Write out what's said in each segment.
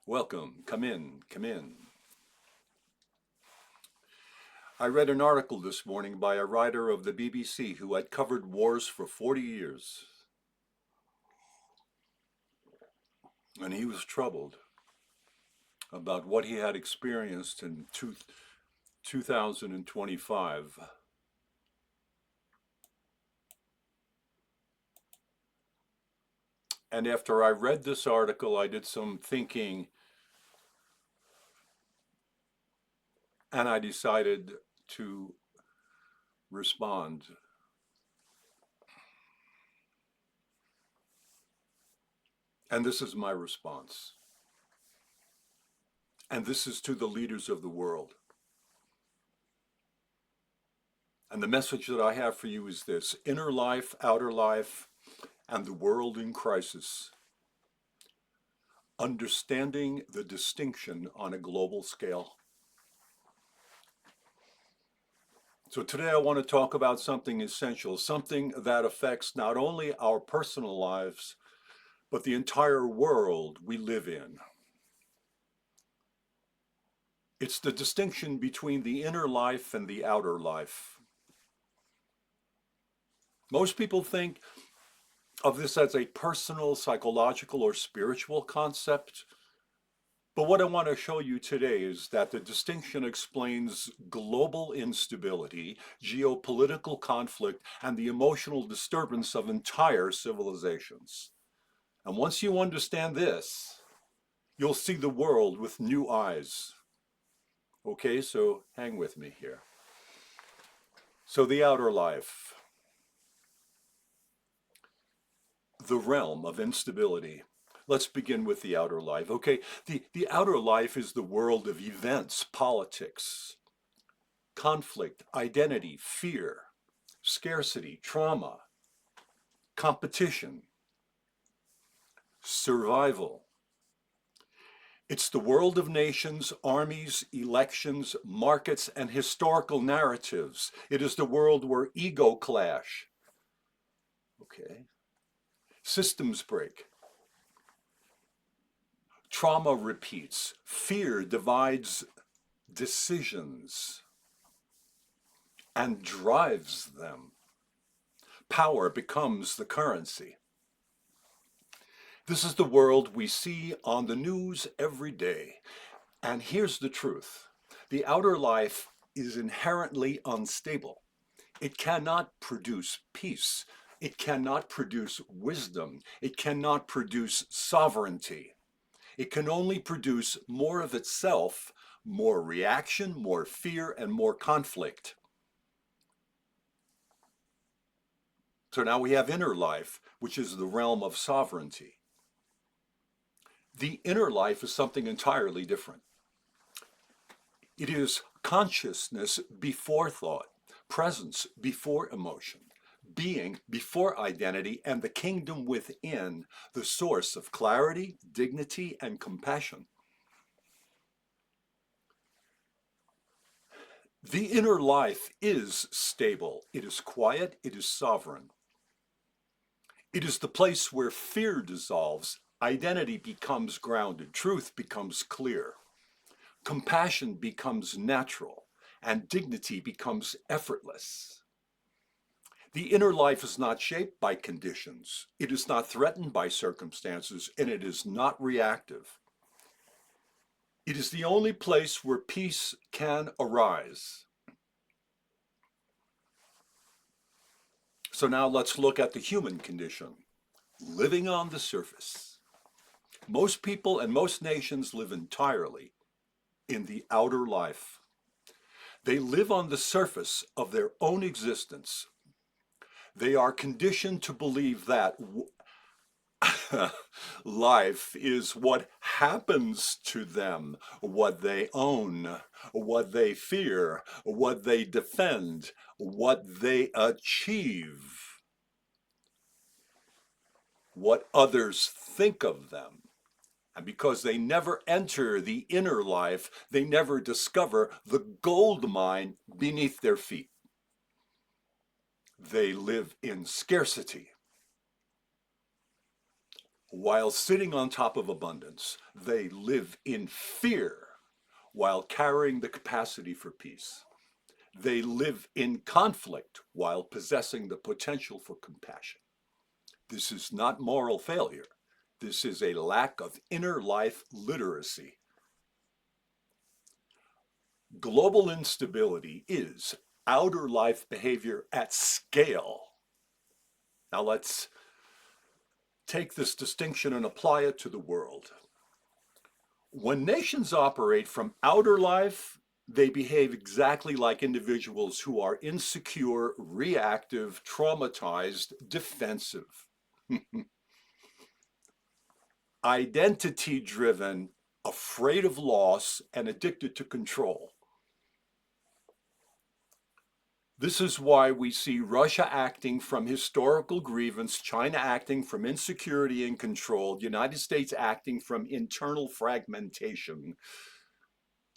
Welcome. Come in. Come in. I read an article this morning by a writer of the BBC who had covered wars for 40 years, and he was troubled about what he had experienced in 2025. And after I read this article, I did some thinking and I decided to respond. And this is my response. And this is to the leaders of the world. And the message that I have for you is this: inner life, outer life, and the world in crisis. Understanding the distinction on a global scale. So today I want to talk about something essential, something that affects not only our personal lives, but the entire world we live in. It's the distinction between the inner life and the outer life. Most people think of this as a personal, psychological, or spiritual concept. But what I want to show you today is that the distinction explains global instability, geopolitical conflict, and the emotional disturbance of entire civilizations. And once you understand this, you'll see the world with new eyes. Okay, so hang with me here. So the outer life, the realm of instability. Let's begin with the outer life. Okay, the outer life is the world of events, politics, conflict, identity, fear, scarcity, trauma, competition, survival. It's the world of nations, armies, elections, markets, and historical narratives. It is the world where ego clash. Okay. Systems break. Trauma repeats. Fear divides decisions and drives them. Power becomes the currency. This is the world we see on the news every day. And here's the truth: the outer life is inherently unstable. It cannot produce peace. It cannot produce wisdom. It cannot produce sovereignty. It can only produce more of itself, more reaction, more fear, and more conflict. So now we have inner life, which is the realm of sovereignty. The inner life is something entirely different. It is consciousness before thought, presence before emotion, being before identity, and the kingdom within, the source of clarity, dignity, and compassion. The inner life is stable. It is quiet. It is sovereign. It is the place where fear dissolves, identity becomes grounded, truth becomes clear, compassion becomes natural, and dignity becomes effortless. The inner life is not shaped by conditions. It is not threatened by circumstances, and it is not reactive. It is the only place where peace can arise. So now let's look at the human condition, living on the surface. Most people and most nations live entirely in the outer life. They live on the surface of their own existence. They are conditioned to believe that life is what happens to them, what they own, what they fear, what they defend, what they achieve, what others think of them. And because they never enter the inner life, they never discover the gold mine beneath their feet. They live in scarcity. While sitting on top of abundance, they live in fear while carrying the capacity for peace. They live in conflict while possessing the potential for compassion. This is not moral failure. This is a lack of inner life literacy. Global instability is outer life behavior at scale. Now let's take this distinction and apply it to the world. When nations operate from outer life, they behave exactly like individuals who are insecure, reactive, traumatized, defensive, identity driven, afraid of loss, and addicted to control. This is why we see Russia acting from historical grievance, China acting from insecurity and control, the United States acting from internal fragmentation,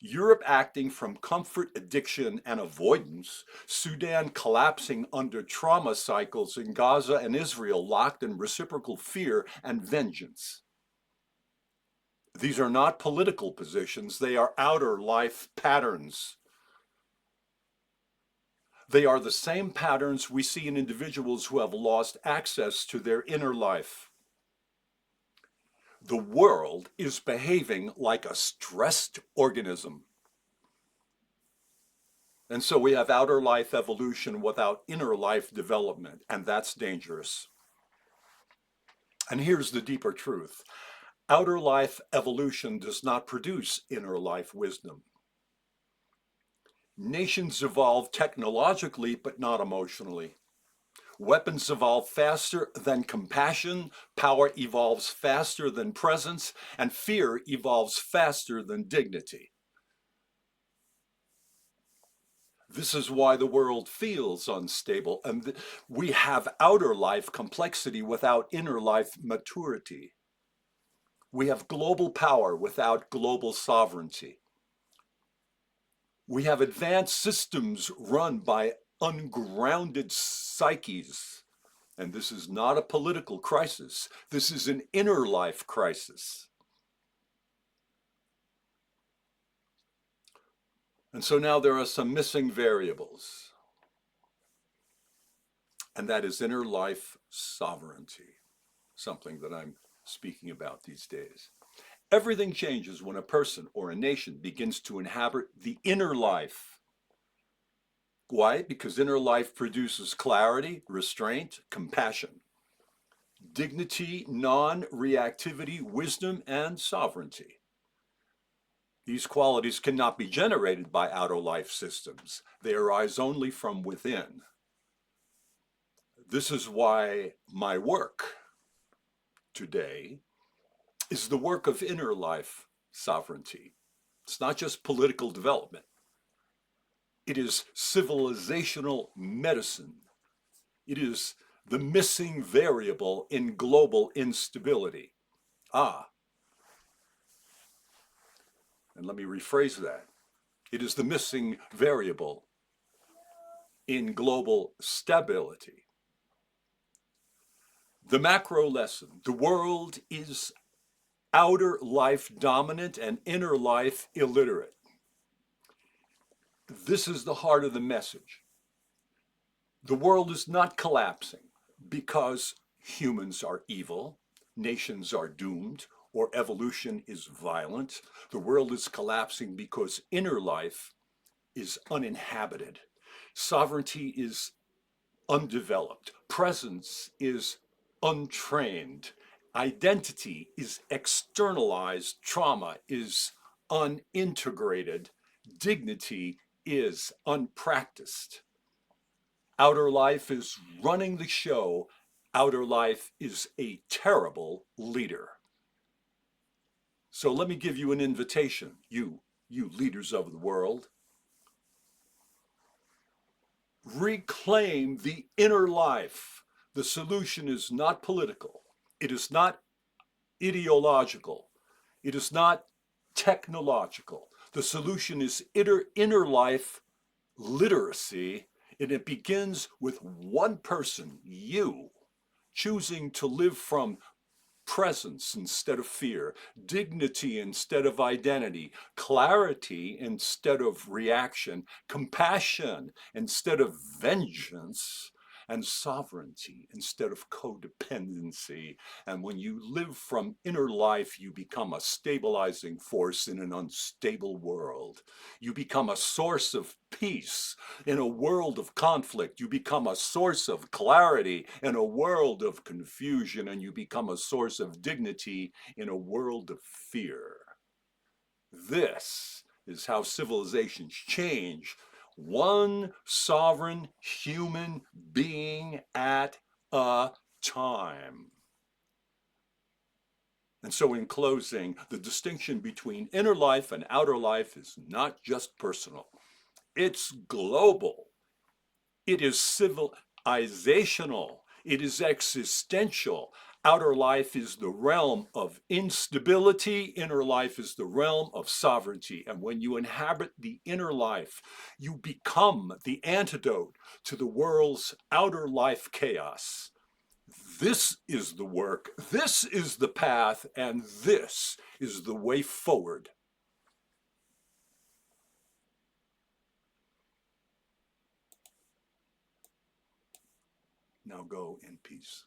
Europe acting from comfort, addiction, and avoidance, Sudan collapsing under trauma cycles, and Gaza and Israel locked in reciprocal fear and vengeance. These are not political positions, they are outer life patterns. They are the same patterns we see in individuals who have lost access to their inner life. The world is behaving like a stressed organism. And so we have outer life evolution without inner life development, and that's dangerous. And here's the deeper truth. Outer life evolution does not produce inner life wisdom. Nations evolve technologically, but not emotionally. Weapons evolve faster than compassion, power evolves faster than presence, and fear evolves faster than dignity. This is why the world feels unstable, and we have outer life complexity without inner life maturity. We have global power without global sovereignty. We have advanced systems run by ungrounded psyches. And this is not a political crisis. This is an inner life crisis. And so now there are some missing variables. And that is inner life sovereignty, something that I'm speaking about these days. Everything changes when a person or a nation begins to inhabit the inner life. Why? Because inner life produces clarity, restraint, compassion, dignity, non-reactivity, wisdom, and sovereignty. These qualities cannot be generated by outer life systems. They arise only from within. This is why my work today is the work of inner life sovereignty. It's not just political development. It is civilizational medicine. It is the missing variable in global instability. And let me rephrase that. It is the missing variable in global stability. The macro lesson: the world is outer life dominant and inner life illiterate. This is the heart of the message. The world is not collapsing because humans are evil, nations are doomed, or evolution is violent. The world is collapsing because inner life is uninhabited. Sovereignty is undeveloped. Presence is untrained. Identity is externalized. Trauma is unintegrated. Dignity is unpracticed. Outer life is running the show. Outer life is a terrible leader. So let me give you an invitation, you leaders of the world. Reclaim the inner life. The solution is not political. It is not ideological. It is not technological. The solution is inner life literacy, and it begins with one person, you, choosing to live from presence instead of fear, dignity instead of identity, clarity instead of reaction, compassion instead of vengeance, and sovereignty instead of codependency. And when you live from inner life, you become a stabilizing force in an unstable world. You become a source of peace in a world of conflict. You become a source of clarity in a world of confusion, and you become a source of dignity in a world of fear. This is how civilizations change, one sovereign human being at a time. And so, in closing, the distinction between inner life and outer life is not just personal, it's global. It is civilizational. It is existential. Outer life is the realm of instability. Inner life is the realm of sovereignty. And when you inhabit the inner life, you become the antidote to the world's outer life chaos. This is the work, this is the path, and this is the way forward. Now go in peace.